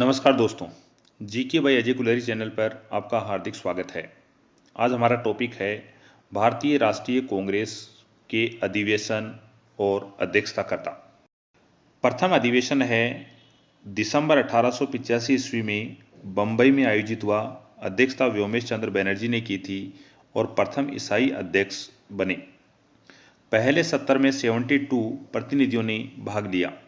नमस्कार दोस्तों, GK by Ajay Kulhari channel पर आपका हार्दिक स्वागत है। आज हमारा टॉपिक है भारतीय राष्ट्रीय कांग्रेस के अधिवेशन और अध्यक्षताकर्ता। प्रथम अधिवेशन है दिसंबर 1885 ईस्वी में बंबई में आयोजित हुआ। अध्यक्षता व्योमेश चंद्र बनर्जी ने की थी और प्रथम ईसाई अध्यक्ष बने। पहले सत्र में 72 प्रतिनिधियों ने भाग लिया।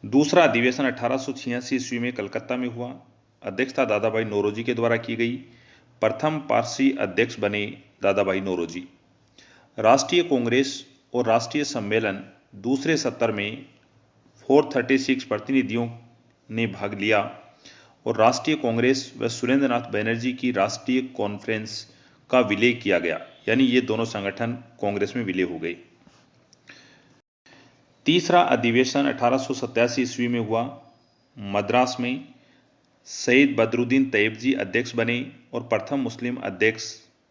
दूसरा अधिवेशन 1886 ईस्वी में कलकत्ता में हुआ। अध्यक्षता दादाभाई नौरोजी के द्वारा की गई। प्रथम पारसी अध्यक्ष बने दादाभाई नौरोजी। राष्ट्रीय कांग्रेस और राष्ट्रीय सम्मेलन दूसरे सत्र में 436 प्रतिनिधियों ने भाग लिया और राष्ट्रीय कांग्रेस व सुरेंद्रनाथ बनर्जी की राष्ट्रीय कॉन्फ्रेंस का विलय किया गया, यानी ये दोनों संगठन कांग्रेस में विलय हो गए। तीसरा अधिवेशन 1887 ईस्वी में हुआ। मद्रास में सैयद बदरुद्दीन तैयबजी अध्यक्ष बने और प्रथम मुस्लिम अध्यक्ष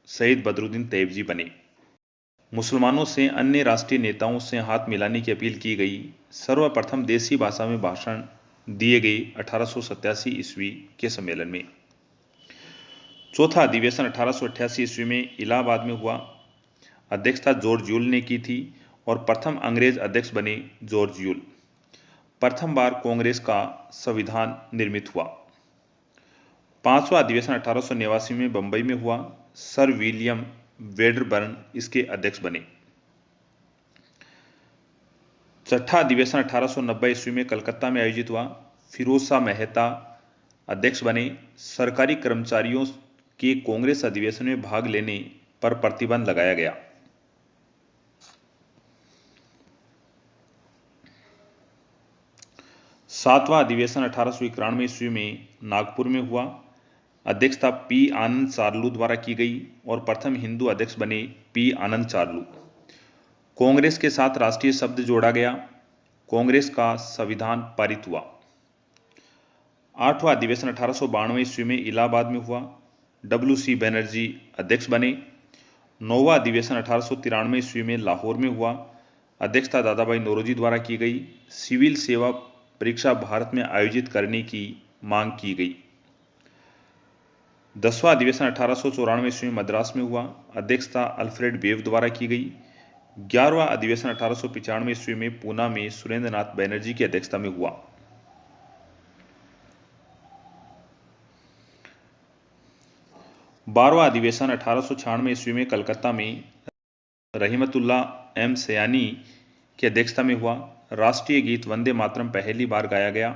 सैयद बदरुद्दीन तैयबजी बने। मुसलमानों से अन्य राष्ट्रीय नेताओं से हाथ मिलाने की अपील की गई। सर्वप्रथम देसी भाषा में भाषण दिए गए 1887 ईस्वी के सम्मेलन में। चौथा अधिवेशन 1888 ईस्वी में इलाहाबाद में हुआ। अध्यक्षता जॉर्ज यूल ने की थी और प्रथम अंग्रेज अध्यक्ष बने जॉर्ज यूल। प्रथम बार कांग्रेस का संविधान निर्मित हुआ। पांचवा अधिवेशन 1889 में बंबई में हुआ। सर विलियम वेडरबर्न इसके अध्यक्ष बने। छठा अधिवेशन 1890 ईस्वी में कलकत्ता में आयोजित हुआ। फिरोज शाह मेहता अध्यक्ष बने। सरकारी कर्मचारियों के कांग्रेस अधिवेशन में भाग लेने पर प्रतिबंध लगाया गया। सातवां अधिवेशन 1891 ईस्वी में नागपुर में हुआ। अध्यक्षता पी आनंद चार्लू द्वारा की गई और प्रथम हिंदू अध्यक्ष बने पी आनंद चार्लू। कांग्रेस के साथ राष्ट्रीय शब्द जोड़ा गया। कांग्रेस का संविधान पारित हुआ। आठवां अधिवेशन 1892 ईस्वी में इलाहाबाद में हुआ। डब्ल्यू.सी. बनर्जी अध्यक्ष बने। नौवां अधिवेशन 1893 ईस्वी में लाहौर में हुआ। अध्यक्षता दादाभाई नौरोजी द्वारा की गई। सिविल सेवा परीक्षा भारत में आयोजित करने की मांग की गई। 10वां अधिवेशन 1894 ईस्वी में मद्रास में हुआ। अध्यक्षता अल्फ्रेड वेव द्वारा की गई। 11वां अधिवेशन 1895 ईस्वी में पूना में सुरेंद्रनाथ बनर्जी की अध्यक्षता में हुआ। बारहवां अधिवेशन 1896 ईस्वी में कलकत्ता में रहीमतुल्लाह एम सयानी की अध्यक्षता में हुआ। राष्ट्रीय गीत वंदे मातरम पहली बार गाया गया।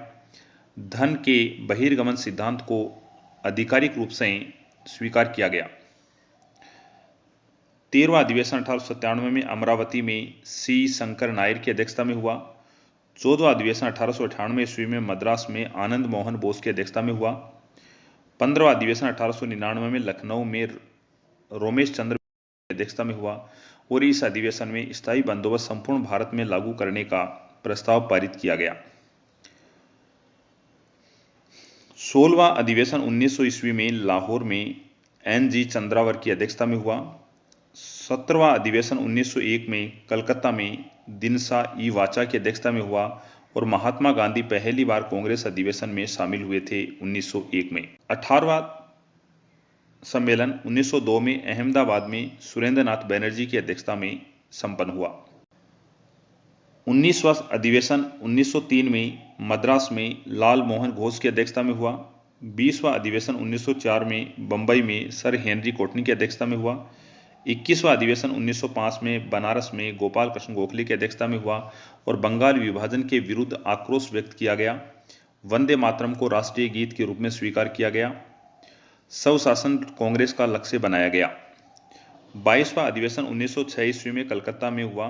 धन के बहिर्गमन सिद्धांत को आधिकारिक रूप से स्वीकार किया गया। 13वां अधिवेशन 1897 में अमरावती में सी शंकर नायर की अध्यक्षता में हुआ। 14वां अधिवेशन 1898 ईस्वी में मद्रास में आनंद मोहन बोस की अध्यक्षता में हुआ। 15वां अधिवेशन 1899 में लखनऊ में रोमेश चंद्र की अध्यक्षता में हुआ और इस अधिवेशन में स्थायी बंदोबस्त संपूर्ण भारत में लागू करने का प्रस्ताव पारित किया गया। 16वां अधिवेशन 1900 ईस्वी में लाहौर में एन.जी. चंद्रावर की अध्यक्षता में हुआ। 17वां अधिवेशन 1901 में कलकत्ता में दिनसा ई वाचा की अध्यक्षता में हुआ और महात्मा गांधी पहली बार कांग्रेस अधिवेशन में शामिल हुए थे 1901 में। 18वां सम्मेलन 1902 में अहमदाबाद में सुरेंद्रनाथ बनर्जी की अध्यक्षता में संपन्न हुआ। 19वां अधिवेशन 1903 में मद्रास में लाल मोहन घोष की अध्यक्षता में हुआ। 20वां अधिवेशन 1904 में बंबई में सर हेनरी कोटनी की अध्यक्षता में हुआ। 21वां अधिवेशन 1905 में बनारस में गोपाल कृष्ण गोखले की अध्यक्षता में हुआ और बंगाल विभाजन के विरुद्ध आक्रोश व्यक्त किया गया। वंदे मातरम को राष्ट्रीय गीत के रूप में स्वीकार किया गया। स्वशासन कांग्रेस का लक्ष्य बनाया गया। 22वां अधिवेशन 1906 ईस्वी में कलकत्ता में हुआ।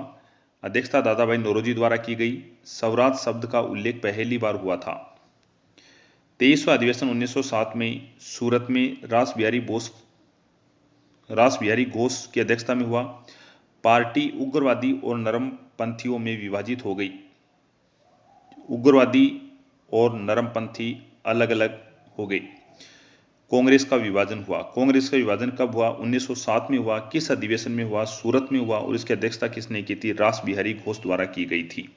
अध्यक्षता दादाभाई नौरोजी द्वारा की गई। स्वराज शब्द का उल्लेख पहली बार हुआ था। 23वां अधिवेशन 1907 में सूरत में रास बिहारी घोष की अध्यक्षता में हुआ। पार्टी उग्रवादी और नरमपंथियों में विभाजित हो गई। उग्रवादी और नरमपंथी अलग अलग हो गए। कांग्रेस का विभाजन हुआ। कांग्रेस का विभाजन कब हुआ? 1907 में हुआ। किस अधिवेशन में हुआ? सूरत में हुआ और इसकी अध्यक्षता किसने की थी? रास बिहारी घोष द्वारा की गई थी।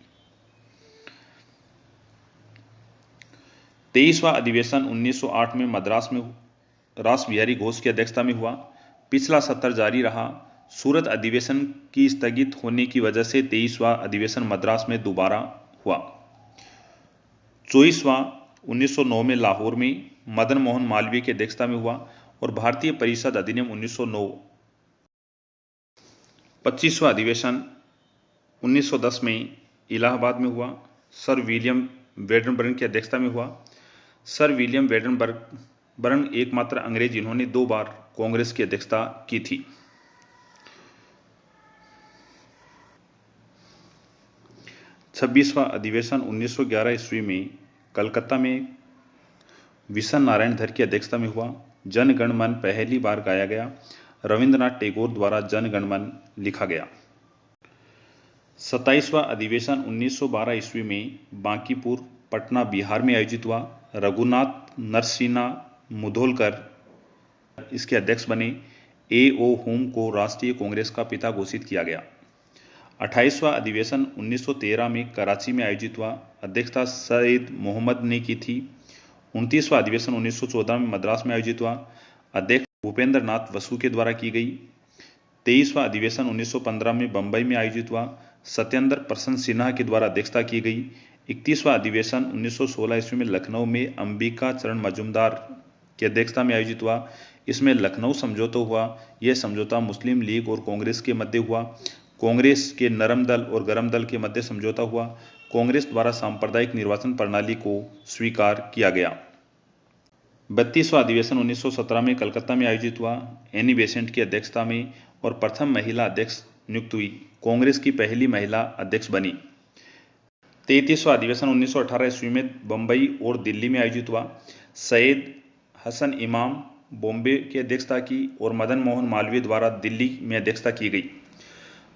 23वां अधिवेशन 1908 में मद्रास में रास बिहारी घोष की अध्यक्षता में हुआ। पिछला सत्र जारी रहा। सूरत अधिवेशन की स्थगित होने की वजह से 23वां अधिवेशन मद्रास में दोबारा हुआ। 24वां 1909 में लाहौर में मदन मोहन मालवीय की अध्यक्षता में हुआ और भारतीय परिषद अधिनियम 1909। 25वां अधिवेशन 1910 में इलाहाबाद में हुआ। सर विलियम वेडनबर्न की अध्यक्षता में हुआ। सर विलियम वेडनबर्न एकमात्र अंग्रेज जिन्होंने 2 बार कांग्रेस की अध्यक्षता की थी। 26वां अधिवेशन 1911 ईस्वी में कलकत्ता में विशन नारायण धर की अध्यक्षता में हुआ। जन गण मन पहली बार गाया गया। रविंद्रनाथ टैगोर द्वारा जन गण मन लिखा गया। 27वां अधिवेशन 1912 ईस्वी में बांकीपुर पटना बिहार में आयोजित हुआ। रघुनाथ नरसिन्हा मुधोलकर इसके अध्यक्ष बने। A.O. होम को राष्ट्रीय कांग्रेस का पिता घोषित किया गया। 28वां अधिवेशन 1913 में कराची में आयोजित हुआ। अध्यक्षता सैयद मोहम्मद ने की थी। 29वां अधिवेशन 1914 में मद्रास में आयोजित हुआ। अध्यक्ष भूपेंद्र नाथ बसु के द्वारा की गई। 23वां अधिवेशन 1915 में बंबई में आयोजित हुआ। सत्येंद्र प्रसन्न सिन्हा के द्वारा अध्यक्षता की गई। 31वां अधिवेशन 1916 ईस्वी में लखनऊ में अंबिका चरण मजूमदार की अध्यक्षता में आयोजित हुआ। इसमें लखनऊ समझौता हुआ। यह समझौता मुस्लिम लीग और कांग्रेस के मध्य हुआ। कांग्रेस के नरम दल और गरम दल के मध्य समझौता हुआ। कांग्रेस द्वारा सांप्रदायिक निर्वाचन प्रणाली को स्वीकार किया गया। 32वां अधिवेशन 1917 में कलकत्ता में आयोजित हुआ। एनी बेसेंट की अध्यक्षता में और प्रथम महिला अध्यक्ष नियुक्त हुई। कांग्रेस की पहली महिला अध्यक्ष बनी। 33वां अधिवेशन 1918 ईस्वी में बंबई और दिल्ली में आयोजित हुआ। सैयद हसन इमाम बॉम्बे की अध्यक्षता की और मदन मोहन मालवीय द्वारा दिल्ली में अध्यक्षता की गई।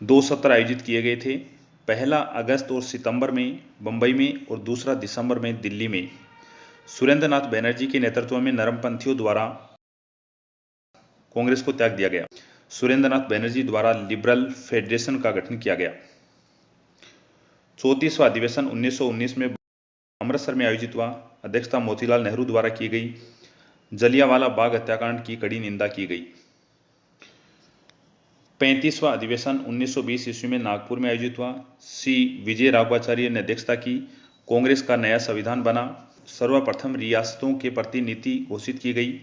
2 सत्र आयोजित किए गए थे, पहला अगस्त और सितंबर में बंबई में और दूसरा दिसंबर में दिल्ली में। सुरेंद्रनाथ बनर्जी के नेतृत्व में नरमपंथियों द्वारा कांग्रेस को त्याग दिया गया। सुरेंद्रनाथ बनर्जी द्वारा लिबरल फेडरेशन का गठन किया गया। 34वां अधिवेशन 1919 में अमृतसर में आयोजित हुआ। अध्यक्षता मोतीलाल नेहरू द्वारा की गई। जलियांवाला बाग हत्याकांड की कड़ी निंदा की गई। 35वां अधिवेशन 1920 ईस्वी में नागपुर में आयोजित हुआ। सी विजय राघवाचार्य ने अध्यक्षता की। कांग्रेस का नया संविधान बना। सर्वप्रथम रियासतों के प्रति नीति घोषित की गई।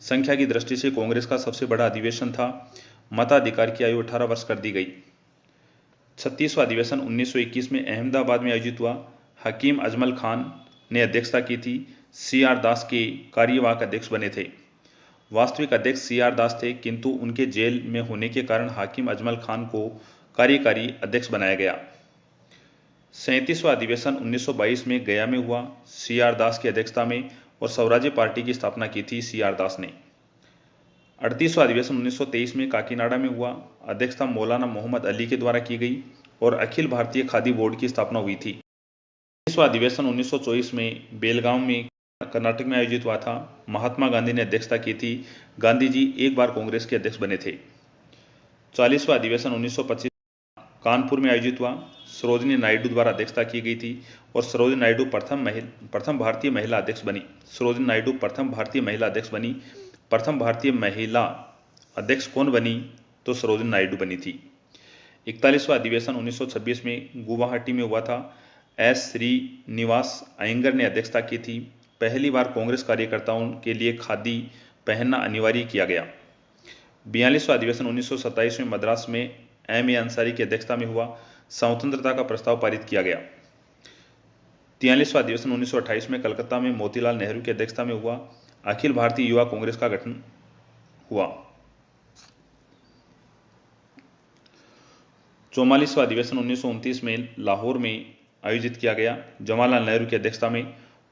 संख्या की दृष्टि से कांग्रेस का सबसे बड़ा अधिवेशन था। मताधिकार की आयु 18 वर्ष कर दी गई। 36वां अधिवेशन 1921 में अहमदाबाद में आयोजित हुआ। हकीम अजमल खान ने अध्यक्षता की थी। C.R. दास के कार्यवाहक अध्यक्ष बने थे। वास्तविक अध्यक्ष C.R. दास थे, किंतु उनके जेल में होने के कारण हाकिम अजमल खान को कार्यकारी अध्यक्ष बनाया गया। 37वां अधिवेशन 1922 में गया में हुआ। C.R. दास की अध्यक्षता में और स्वराज्य पार्टी की स्थापना की थी C.R. दास ने। 38वां अधिवेशन 1923 में काकीनाडा में हुआ। अध्यक्षता मौलाना मोहम्मद अली के द्वारा की गई और अखिल भारतीय खादी बोर्ड की स्थापना हुई थी। 30वां अधिवेशन 1924 में बेलगांव में कर्नाटक में आयोजित हुआ था। महात्मा गांधी ने अध्यक्षता की थी। गांधी जी एक बार कांग्रेस के अध्यक्ष बने थे। 40वां अधिवेशन 1925 कानपुर में आयोजित हुआ। सरोजिनी नायडू द्वारा अध्यक्षता की गई थी और सरोजिनी नायडू प्रथम भारतीय महिला अध्यक्ष बनी। सरोजिनी नायडू प्रथम भारतीय महिला अध्यक्ष बनी। प्रथम भारतीय महिला अध्यक्ष कौन बनी? तो सरोजिनी नायडू बनी थी। 41वां अधिवेशन 1926 में गुवाहाटी में हुआ था। एस श्रीनिवास अयंगर ने अध्यक्षता की थी। पहली बार कांग्रेस कार्यकर्ताओं के लिए खादी पहनना अनिवार्य किया गया। 42वां अधिवेशन 1927 में मद्रास में M.A. अंसारी की अध्यक्षता में हुआ। स्वतंत्रता का प्रस्ताव पारित किया गया। 43वां अधिवेशन 1928 में कलकत्ता में मोतीलाल नेहरू की अध्यक्षता में हुआ। अखिल भारतीय युवा कांग्रेस का गठन हुआ। 44वां अधिवेशन 1929 में लाहौर में आयोजित किया गया। जवाहरलाल नेहरू की अध्यक्षता में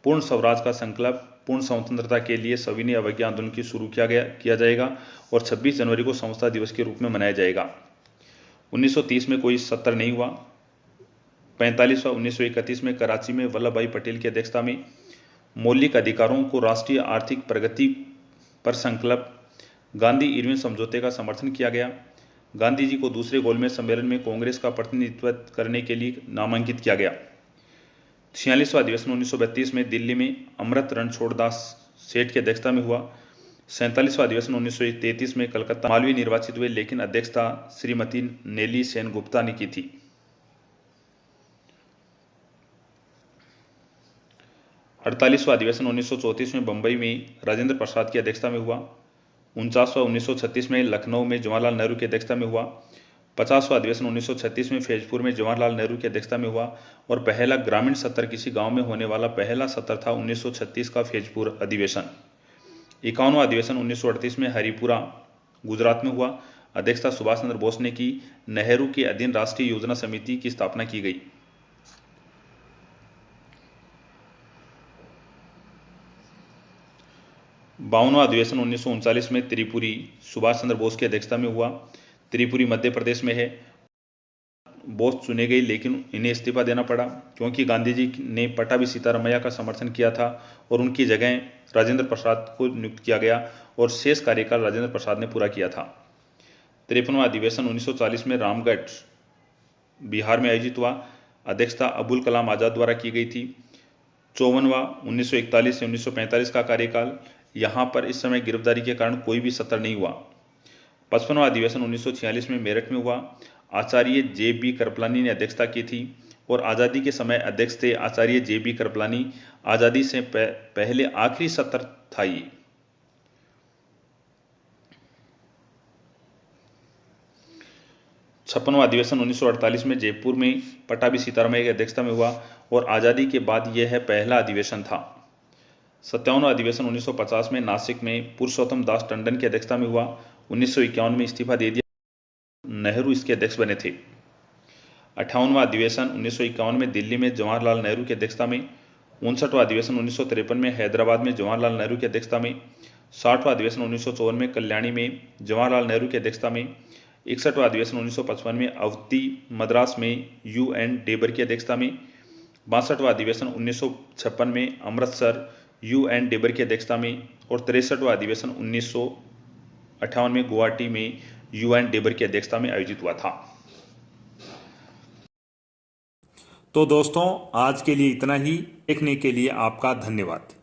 पूर्ण स्वराज का संकल्प पूर्ण स्वतंत्रता के लिए सविनय अवज्ञा आंदोलन की शुरू किया जाएगा और 26 जनवरी को स्वतंत्रता दिवस के रूप में मनाया जाएगा। 1930 में कोई सत्र नहीं हुआ। 45वां 1931 में कराची में वल्लभ भाई पटेल की अध्यक्षता में मौलिक अधिकारों को राष्ट्रीय आर्थिक प्रगति पर संकल्प गांधी इरविन समझौते का समर्थन किया गया। गांधी जी को दूसरे गोलमेज सम्मेलन में कांग्रेस का प्रतिनिधित्व करने के लिए नामांकित किया गया। 46वां अधिवेशन 1932 में दिल्ली में अमृत रणछोड़दास सेठ की अध्यक्षता में हुआ। 47वां अधिवेशन 1933 में कलकत्ता मालवीय निर्वाचित हुए, लेकिन अध्यक्षता श्रीमती नेली सेनगुप्ता ने की थी। 48वां अधिवेशन 1934 में बंबई में राजेंद्र प्रसाद की अध्यक्षता में हुआ। 49वां 1936 में लखनऊ में जवाहरलाल नेहरू की अध्यक्षता में हुआ। 50वां अधिवेशन 1936 में फैजपुर में जवाहरलाल नेहरू की अध्यक्षता में हुआ और पहला ग्रामीण सत्र किसी गांव में होने वाला पहला सत्र था 1936 का फैजपुर अधिवेशन। 51वां अधिवेशन 1938 में हरिपुरा गुजरात में हुआ। अध्यक्षता सुभाष चंद्र बोस ने की। नेहरू के अधीन राष्ट्रीय योजना समिति की स्थापना की गई। 52वां अधिवेशन 1939 में त्रिपुरी सुभाष चंद्र बोस की अध्यक्षता में हुआ। त्रिपुरी मध्य प्रदेश में है। बोस चुने गए, लेकिन इन्हें इस्तीफा देना पड़ा क्योंकि गांधी जी ने पट्टाभी सीतारामैया का समर्थन किया था और उनकी जगह राजेंद्र प्रसाद को नियुक्त किया गया और शेष कार्यकाल राजेंद्र प्रसाद ने पूरा किया था। 53वां अधिवेशन 1940 में रामगढ़ बिहार में आयोजित हुआ। अध्यक्षता अबुल कलाम आजाद द्वारा की गई थी। 54वां 1941 से 1945 का कार्यकाल, यहां पर इस समय गिरफ्तारी के कारण कोई भी सत्र नहीं हुआ। 55वां अधिवेशन 1946 में मेरठ में हुआ। आचार्य जे.बी. कृपलानी ने अध्यक्षता की थी और आज़ादी के समय अध्यक्ष थे आचार्य जे.बी. कृपलानी। आज़ादी से पहले आखिरी सत्र था ये। 56वां अधिवेशन 1948 में जयपुर में पट्टाभी सीतारामैया की अध्यक्षता में हुआ और आज़ादी के बाद यह पहला अधिवेशन था। 57वां अधिवेशन 1950 में नासिक में पुरुषोत्तम दास टंडन की अध्यक्षता में हुआ। 1951 में इस्तीफा दे दिया। नेहरू इसके अध्यक्ष बने थे। 58वां अधिवेशन 1951 में दिल्ली में जवाहरलाल नेहरू की अध्यक्षता में। 59वां अधिवेशन 1953 में हैदराबाद में जवाहरलाल नेहरू की अध्यक्षता में। 60वां अधिवेशन 1954 में कल्याणी में जवाहरलाल नेहरू की अध्यक्षता में। 61वां अधिवेशन 1955 में अवंती मद्रास में UN डेबर की अध्यक्षता में। 62वां अधिवेशन 1956 में अमृतसर UN डेबर की अध्यक्षता में और 63वां अधिवेशन 1958 में गुवाहाटी में UN डेबर की अध्यक्षता में आयोजित हुआ था। तो दोस्तों, आज के लिए इतना ही। देखने के लिए आपका धन्यवाद।